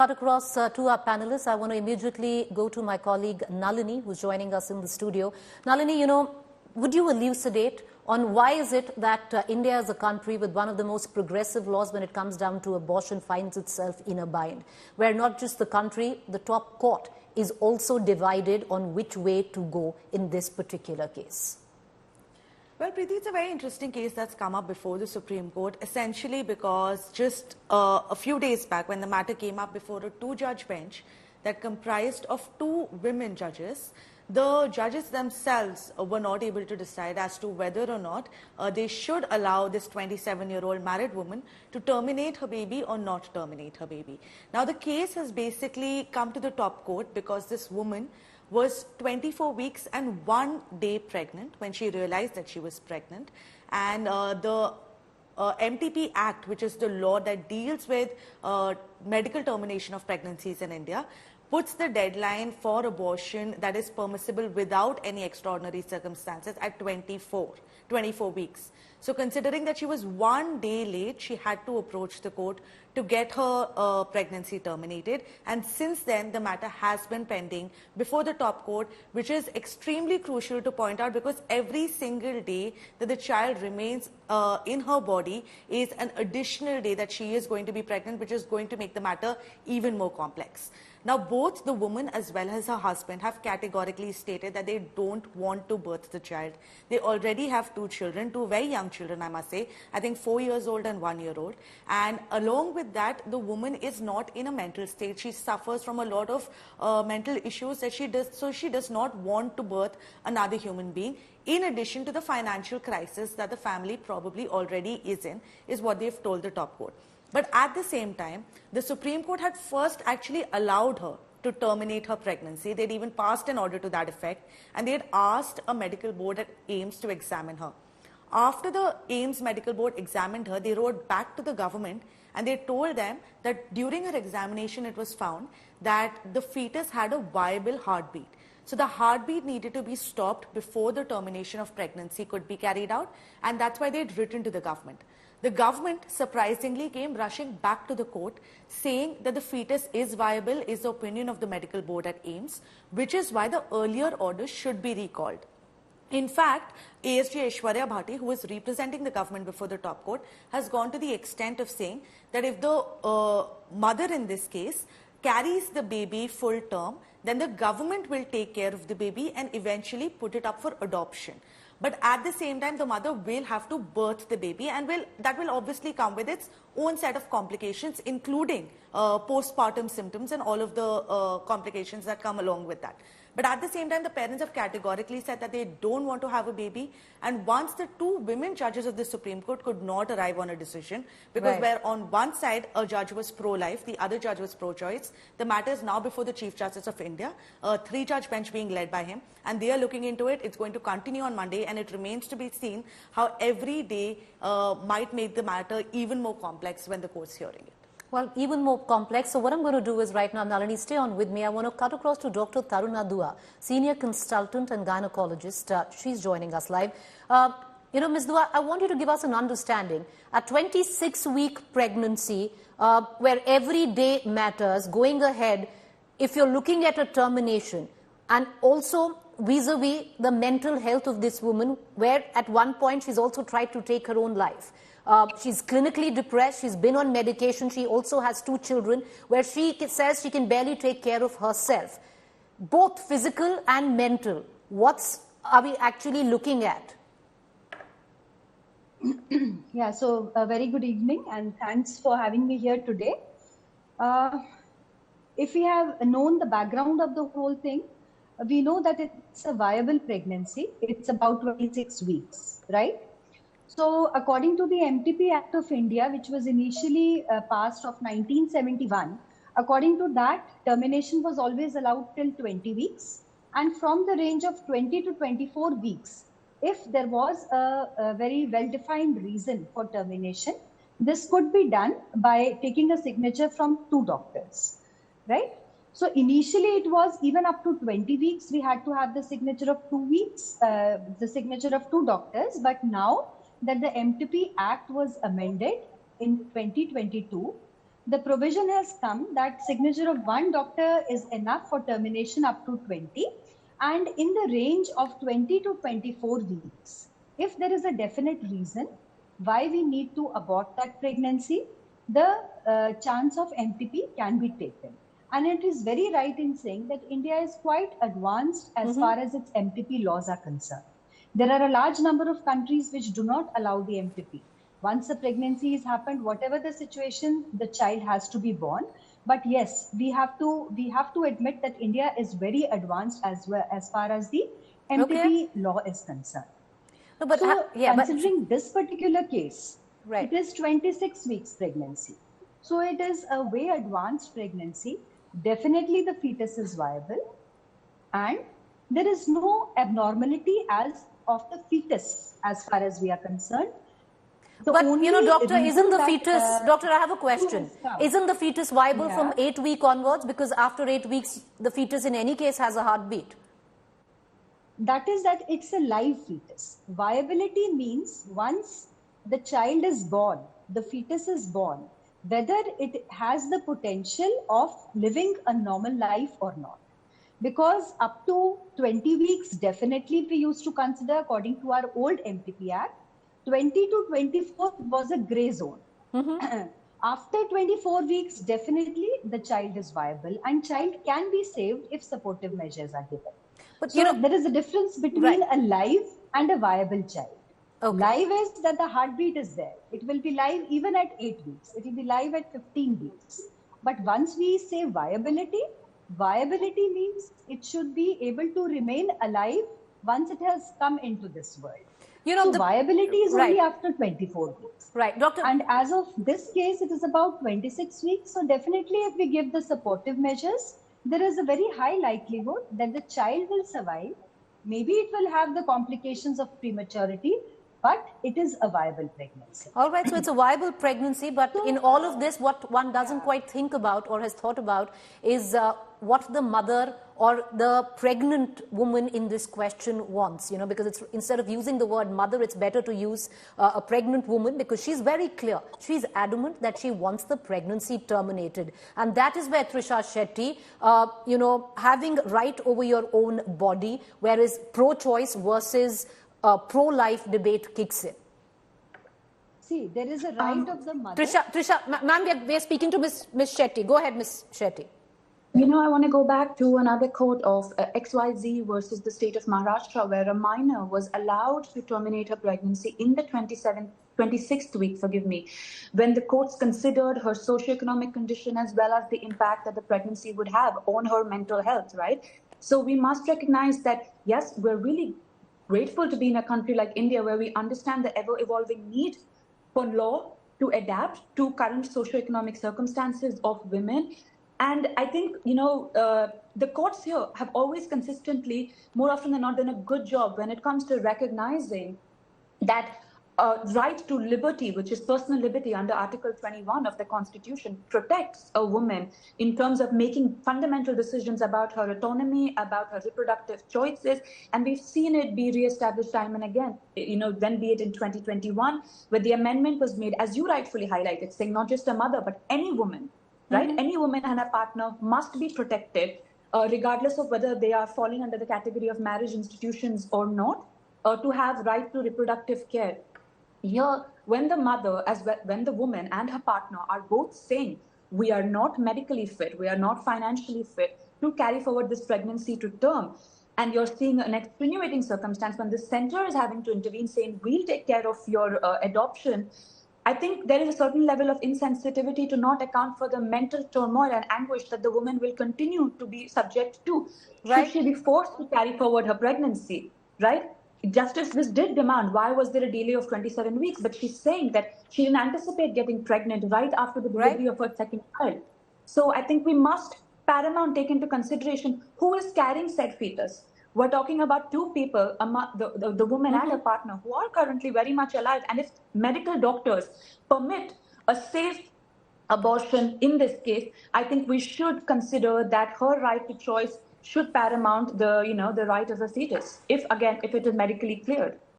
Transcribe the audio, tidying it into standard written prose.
Across to our panelists, I want to immediately go to my colleague Nalini, who's joining us in the studio. Nalini, would you elucidate on why is it that India as a country with one of the most progressive laws when it comes down to abortion finds itself in a bind, where not just the country, the top court is also divided on which way to go in this particular case? Well, Preeti, it's a very interesting case that's come up before the Supreme Court, essentially because just a few days back when the matter came up before a two-judge bench that comprised of two women judges, the judges themselves were not able to decide as to whether or not they should allow this 27-year-old married woman to terminate her baby or not terminate her baby. Now, the case has basically come to the top court because this woman was 24 weeks and 1 day pregnant when she realized that she was pregnant. And the MTP Act, which is the law that deals with medical termination of pregnancies in India, puts the deadline for abortion that is permissible without any extraordinary circumstances at 24 weeks. So considering that she was 1 day late, she had to approach the court to get her pregnancy terminated. And since then, the matter has been pending before the top court, which is extremely crucial to point out because every single day that the child remains in her body is an additional day that she is going to be pregnant, which is going to make the matter even more complex. Now, both the woman as well as her husband have categorically stated that they don't want to birth the child. They already have two children, two very young children, I must say, I think 4 years old and 1 year old. And along with that, the woman is not in a mental state. She suffers from a lot of mental issues that she does, so she does not want to birth another human being. In addition to the financial crisis that the family probably already is in, is what they've told the top court. But at the same time, the Supreme Court had first actually allowed her to terminate her pregnancy. They'd even passed an order to that effect, and they had asked a medical board at AIIMS to examine her. After the AIIMS medical board examined her, they wrote back to the government and they told them that during her examination, it was found that the fetus had a viable heartbeat. So the heartbeat needed to be stopped before the termination of pregnancy could be carried out, and that's why they'd written to the government. The government surprisingly came rushing back to the court saying that the fetus is viable is the opinion of the medical board at AIIMS, which is why the earlier order should be recalled. In fact, ASG Aishwarya Bhati, who is representing the government before the top court, has gone to the extent of saying that if the mother in this case carries the baby full term, then the government will take care of the baby and eventually put it up for adoption. But at the same time, the mother will have to birth the baby, and that will obviously come with its own set of complications, including postpartum symptoms and all of the complications that come along with that. But at the same time, the parents have categorically said that they don't want to have a baby. And once the two women judges of the Supreme Court could not arrive on a decision, because where on one side a judge was pro-life, the other judge was pro-choice, the matter is now before the Chief Justice of India, a three-judge bench being led by him, and they are looking into it. It's going to continue on Monday, and it remains to be seen how every day might make the matter even more complex when the court's hearing it. Well, even more complex. So what I'm going to do is right now, Nalini, stay on with me. I want to cut across to Dr. Taruna Dua, senior consultant and gynecologist. She's joining us live. Ms. Dua, I want you to give us an understanding. A 26-week pregnancy where every day matters, going ahead, if you're looking at a termination, and also vis-a-vis the mental health of this woman, where at one point she's also tried to take her own life. She's clinically depressed. She's been on medication. She also has two children where she says she can barely take care of herself. Both physical and mental. What are we actually looking at? Yeah, so a very good evening and thanks for having me here today. If we have known the background of the whole thing, we know that it's a viable pregnancy. It's about 26 weeks, right? So according to the MTP Act of India, which was initially passed of 1971, according to that, termination was always allowed till 20 weeks. And from the range of 20 to 24 weeks, if there was a very well-defined reason for termination, this could be done by taking a signature from two doctors, right? So initially it was even up to 20 weeks, we had to have the signature of 2 weeks, the signature of two doctors, but now that the MTP Act was amended in 2022, the provision has come that signature of one doctor is enough for termination up to 20, and in the range of 20 to 24 weeks. If there is a definite reason why we need to abort that pregnancy, the chance of MTP can be taken. And it is very right in saying that India is quite advanced as far as its MTP laws are concerned. There are a large number of countries which do not allow the MTP. Once the pregnancy has happened, whatever the situation, the child has to be born. But yes, we have to admit that India is very advanced as well as far as the MTP law is concerned. No, but so considering this particular case, it is 26 weeks pregnancy. So it is a way advanced pregnancy. Definitely the fetus is viable, and there is no abnormality as of the fetus as far as we are concerned. But doctor, isn't the fetus, doctor, I have a question. Isn't the fetus viable from 8 weeks onwards? Because after 8 weeks, the fetus in any case has a heartbeat. That is that it's a live fetus. Viability means once the child is born, the fetus is born, whether it has the potential of living a normal life or not. Because up to 20 weeks, definitely we used to consider, according to our old MTP Act, 20 to 24 was a gray zone. After 24 weeks, definitely the child is viable and child can be saved if supportive measures are given. But so there is a difference between a live and a viable child. Live is that the heartbeat is there. It will be live even at 8 weeks. It will be live at 15 weeks. But once we say viability means it should be able to remain alive once it has come into this world. So viability is only after 24 weeks. Right, doctor. And as of this case, it is about 26 weeks. So definitely if we give the supportive measures, there is a very high likelihood that the child will survive. Maybe it will have the complications of prematurity, but it is a viable pregnancy. All right, so it's a viable pregnancy, but in all of this, what one doesn't quite think about or has thought about is what the mother or the pregnant woman in this question wants, because it's, instead of using the word mother, it's better to use a pregnant woman, because she's very clear. She's adamant that she wants the pregnancy terminated. And that is where Trisha Shetty, having right over your own body, whereas pro-choice versus pro-life debate kicks in. See, there is a right of the mother. Trisha, ma'am, we are speaking to Miss Shetty. Go ahead, Miss Shetty. I want to go back to another quote of XYZ versus the state of Maharashtra, where a minor was allowed to terminate her pregnancy in the 26th week, when the courts considered her socioeconomic condition as well as the impact that the pregnancy would have on her mental health, right? So we must recognize that, yes, we're really grateful to be in a country like India where we understand the ever-evolving need for law to adapt to current socioeconomic circumstances of women. And I think, the courts here have always consistently, more often than not, done a good job when it comes to recognizing that right to liberty, which is personal liberty under Article 21 of the Constitution, protects a woman in terms of making fundamental decisions about her autonomy, about her reproductive choices. And we've seen it be reestablished time and again, then be it in 2021, where the amendment was made, as you rightfully highlighted, saying not just a mother, but any woman, right? Any woman and a partner must be protected, regardless of whether they are falling under the category of marriage institutions or not, to have right to reproductive care. Here, when the mother, when the woman and her partner are both saying, we are not medically fit, we are not financially fit to carry forward this pregnancy to term, and you're seeing an extenuating circumstance when the center is having to intervene, saying, we'll take care of your adoption, I think there is a certain level of insensitivity to not account for the mental turmoil and anguish that the woman will continue to be subject to. Right. Should she be forced to carry forward her pregnancy, right? Justice this did demand, why was there a delay of 27 weeks? But she's saying that she didn't anticipate getting pregnant right after the delivery of her second child. So I think we must paramount take into consideration who is carrying said fetus. We're talking about two people, the woman and her partner, who are currently very much alive. And if medical doctors permit a safe abortion in this case, I think we should consider that her right to choice should paramount the right of a fetus, if it is medically cleared.